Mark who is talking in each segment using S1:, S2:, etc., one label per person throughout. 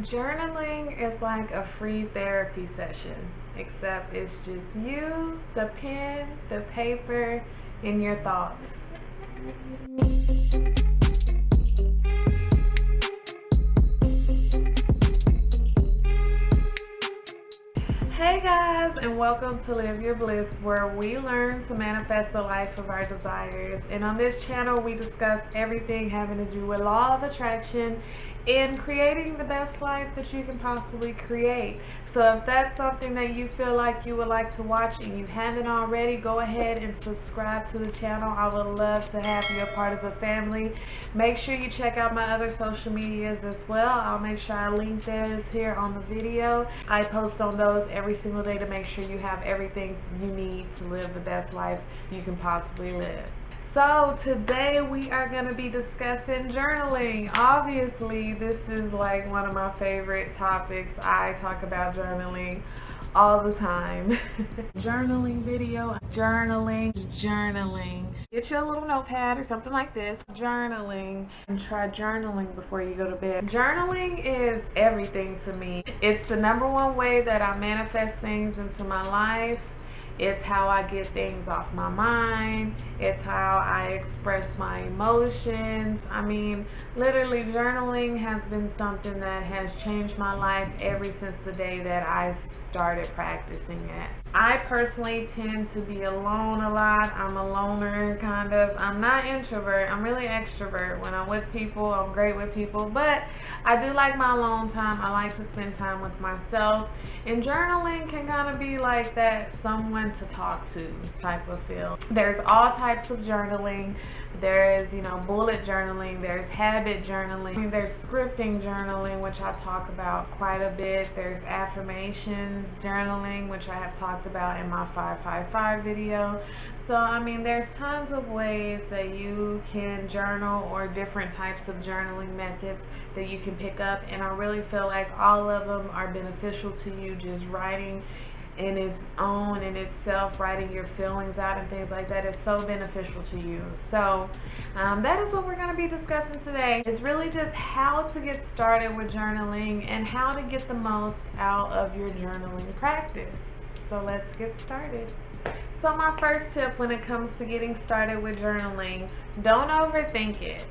S1: Journaling is like a free therapy session, except it's just you, the pen, the paper, and your thoughts. Hey guys, and welcome to Live Your Bliss, where we learn to manifest the life of our desires. And on this channel, we discuss everything having to do with law of attraction and creating the best life that you can possibly create. So if that's something that you feel like you would like to watch and you haven't already, go ahead and subscribe to the channel. I would love to have you a part of the family. Make sure you check out my other social medias as well. I'll make sure I link those here on the video. I post on those every single day to make sure you have everything you need to live the best life you can possibly live. So today we are going to be discussing journaling. Obviously, this is like one of my favorite topics. I talk about journaling all the time. Journaling video, journaling. Get you a little notepad or something like this. Journaling, and try journaling before you go to bed. Journaling is everything to me. It's the #1 way that I manifest things into my life. It's how I get things off my mind. It's how I express my emotions. I mean, literally journaling has been something that has changed my life ever since the day that I started practicing it. I personally tend to be alone a lot. I'm a loner, kind of. I'm not introvert. I'm really extrovert. When I'm with people, I'm great with people. But I do like my alone time. I like to spend time with myself. And journaling can kind of be like that someone to talk to type of feel. There's all types of journaling. There is, bullet journaling. There's habit journaling. There's scripting journaling, which I talk about quite a bit. There's affirmation journaling, which I have talked about in my 555 video. So I mean, there's tons of ways that you can journal, or different types of journaling methods that you can pick up, and I really feel like all of them are beneficial to you. Just writing in its own, in itself, writing your feelings out and things like that is so beneficial to you. So that is what we're going to be discussing today. It's really just how to get started with journaling and how to get the most out of your journaling practice. So let's get started. So my first tip when it comes to getting started with journaling, don't overthink it.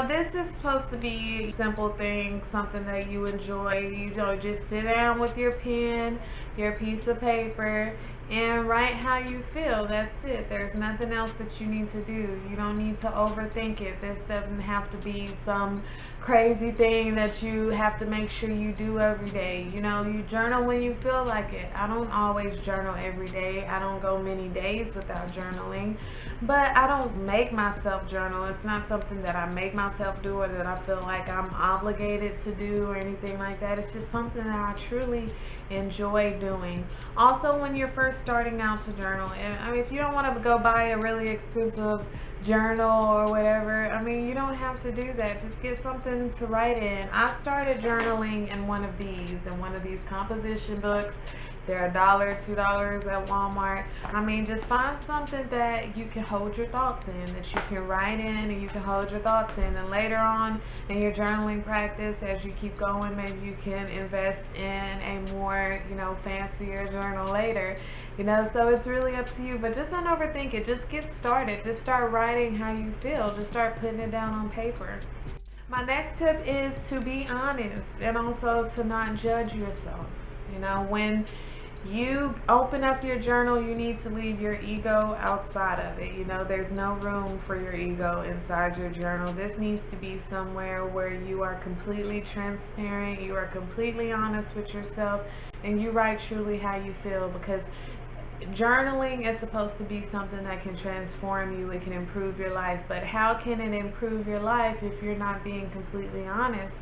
S1: This is supposed to be a simple thing, something that you enjoy. You just sit down with your pen, your piece of paper, and write how you feel. That's it. There's nothing else that you need to do. You don't need to overthink it. This doesn't have to be some crazy thing that you have to make sure you do every day. You journal when you feel like it. I don't always journal every day. I don't go many days without journaling, but I don't make myself journal. It's not something that I make myself do or that I feel like I'm obligated to do or anything like that. It's just something that I truly enjoy doing. Also, when you're first starting out to journal, and if you don't want to go buy a really expensive journal or whatever, you don't have to do that. Just get something to write in. I started journaling in one of these composition books. They're $1, $2 at Walmart. Just find something that you can hold your thoughts in, that you can write in and you can hold your thoughts in. And later on in your journaling practice, as you keep going, maybe you can invest in a more, fancier journal later. So it's really up to you, but just don't overthink it. Just get started. Just start writing how you feel. Just start putting it down on paper. My next tip is to be honest, and also to not judge yourself. When you open up your journal, you need to leave your ego outside of it. There's no room for your ego inside your journal. This needs to be somewhere where you are completely transparent, you are completely honest with yourself, and you write truly how you feel, because journaling is supposed to be something that can transform you. It can improve your life, but how can it improve your life if you're not being completely honest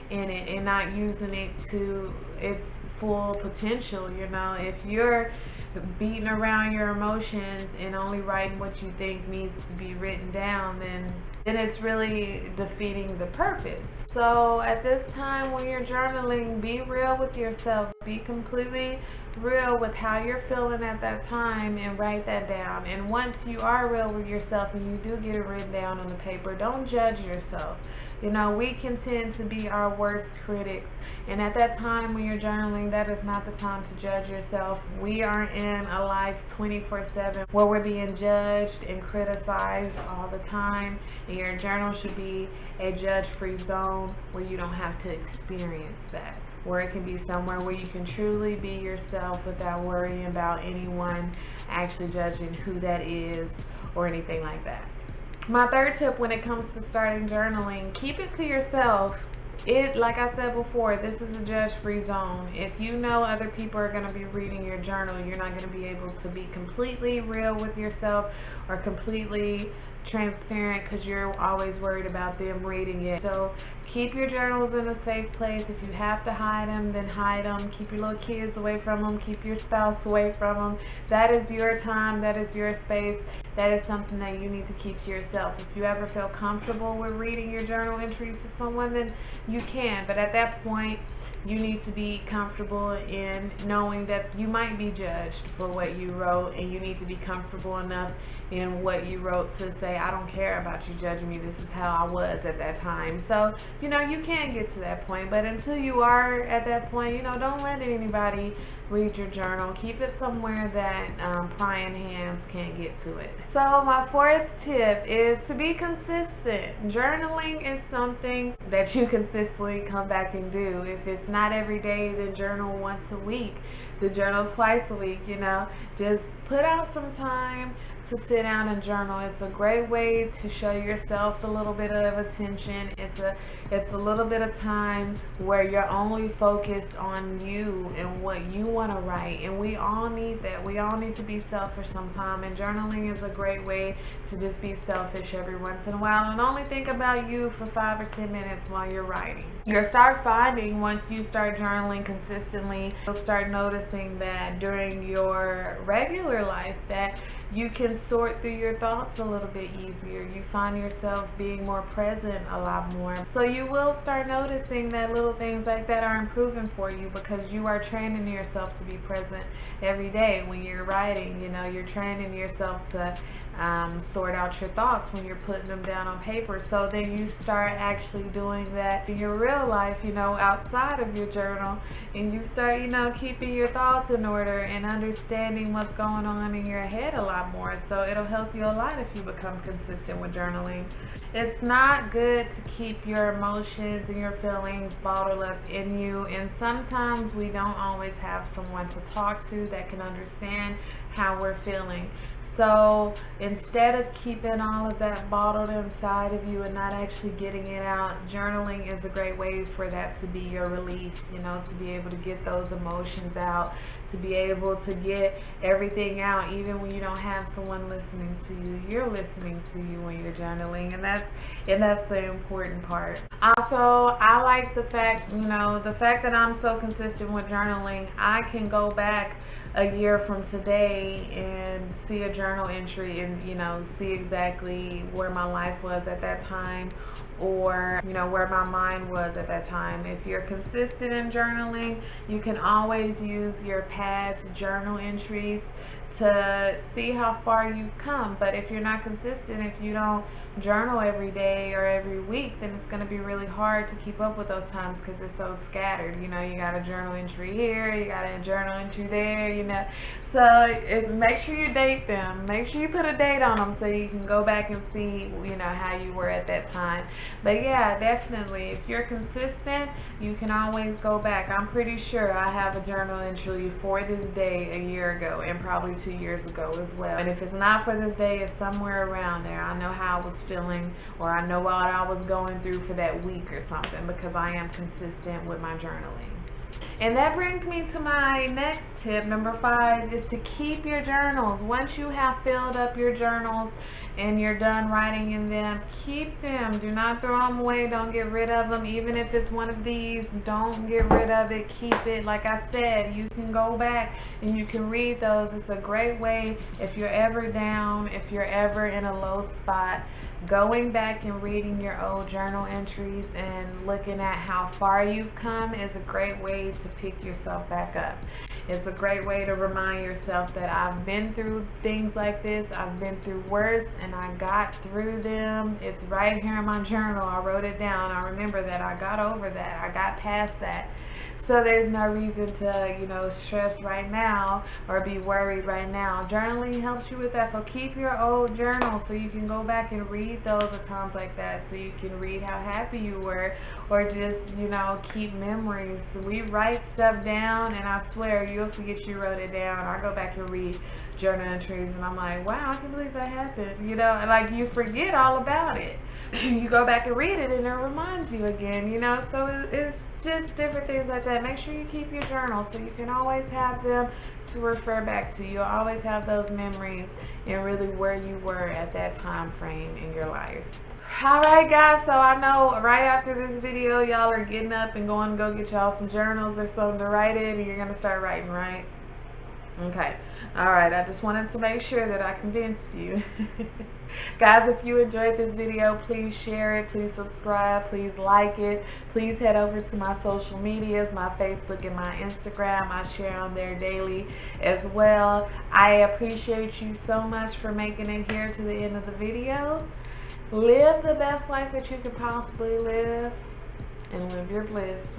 S1: in it and not using it to its full potential? If you're beating around your emotions and only writing what you think needs to be written down, then it's really defeating the purpose. So at this time when you're journaling, be real with yourself. Be completely real with how you're feeling at that time and write that down. And once you are real with yourself and you do get it written down on the paper, don't judge yourself. You know, we can tend to be our worst critics. And at that time when you're journaling, that is not the time to judge yourself. We are in a life 24/7 where we're being judged and criticized all the time. And your journal should be a judge-free zone where you don't have to experience that. Where it can be somewhere where you can truly be yourself without worrying about anyone actually judging who that is or anything like that. My third tip when it comes to starting journaling, keep it to yourself. Like I said before, this is a judge-free zone. If you know other people are going to be reading your journal, you're not going to be able to be completely real with yourself or completely transparent because you're always worried about them reading it. So keep your journals in a safe place. If you have to hide them, then hide them. Keep your little kids away from them. Keep your spouse away from them. That is your time. That is your space. That is something that you need to keep to yourself. If you ever feel comfortable with reading your journal entries to someone, then you can. But at that point, you need to be comfortable in knowing that you might be judged for what you wrote, and you need to be comfortable enough in what you wrote to say, I don't care about you judging me, this is how I was at that time. So, you know, you can get to that point, but until you are at that point, you know, don't let anybody read your journal. Keep it somewhere that prying hands can't get to it. So my fourth tip is to be consistent. Journaling is something that you consistently come back and do. If it's not every day, then journal once a week. The journal's twice a week, you know. Just put out some time to sit down and journal. It's a great way to show yourself a little bit of attention. It's a little bit of time where you're only focused on you and what you want to write. And we all need that. We all need to be selfish sometime. And journaling is a great way to just be selfish every once in a while and only think about you for 5 or 10 minutes while you're writing. You'll start finding, once you start journaling consistently, you'll start noticing that during your regular life that you can sort through your thoughts a little bit easier. You find yourself being more present a lot more. So you will start noticing that little things like that are improving for you because you are training yourself to be present every day when you're writing. You know, you're training yourself to sort out your thoughts when you're putting them down on paper. So then you start actually doing that in your real life, you know, outside of your journal, and you start, you know, keeping your thoughts in order and understanding what's going on in your head a lot more. So it'll help you a lot if you become consistent with journaling. It's not good to keep your emotions and your feelings bottled up in you, and sometimes we don't always have someone to talk to that can understand how we're feeling. So instead of keeping all of that bottled inside of you and not actually getting it out, journaling is a great way for that to be your release, you know, to be able to get those emotions out, to be able to get everything out even when you don't have someone listening to you. You're listening to you when you're journaling, and that's the important part. Also, I like the fact, you know, the fact that I'm so consistent with journaling, I can go back a year from today and see a journal entry and, you know, see exactly where my life was at that time, or, you know, where my mind was at that time. If you're consistent in journaling, you can always use your past journal entries to see how far you've come. But if you're not consistent, if you don't journal every day or every week, then it's going to be really hard to keep up with those times because it's so scattered. You know, you got a journal entry here, you got a journal entry there, you know. So make sure you date them. Make sure you put a date on them so you can go back and see, you know, how you were at that time. But yeah, definitely, if you're consistent, you can always go back. I'm pretty sure I have a journal entry for this day a year ago and probably 2 years ago as well. And if it's not for this day, it's somewhere around there. I know how I was feeling, or I know what I was going through for that week or something, because I am consistent with my journaling. And that brings me to my next tip. Number 5 is to keep your journals. Once you have filled up your journals and you're done writing in them, keep them. Do not throw them away. Don't get rid of them. Even if it's one of these, don't get rid of it. Keep it. Like I said, you can go back and you can read those. It's a great way if you're ever down, if you're ever in a low spot. Going back and reading your old journal entries and looking at how far you've come is a great way to pick yourself back up. It's a great way to remind yourself that I've been through things like this. I've been through worse and I got through them. It's right here in my journal. I wrote it down. I remember that I got over that. I got past that. So there's no reason to, stress right now or be worried right now. Journaling helps you with that. So keep your old journal so you can go back and read those at times like that. So you can read how happy you were, or just, keep memories. We write stuff down and I swear you'll forget you wrote it down. I go back and read journal entries and I'm like, wow, I can't believe that happened. Like you forget all about it. You go back and read it and it reminds you again, so it's just different things like that. Make sure you keep your journal so you can always have them to refer back to. You'll always have those memories and really where you were at that time frame in your life. Alright guys, so I know right after this video y'all are getting up and going to go get y'all some journals or something to write in, and you're going to start writing, right? Okay. Alright, I just wanted to make sure that I convinced you. Guys, if you enjoyed this video, please share it, please subscribe, please like it. Please head over to my social medias, my Facebook and my Instagram. I share on there daily as well. I appreciate you so much for making it here to the end of the video. Live the best life that you can possibly live and live your bliss.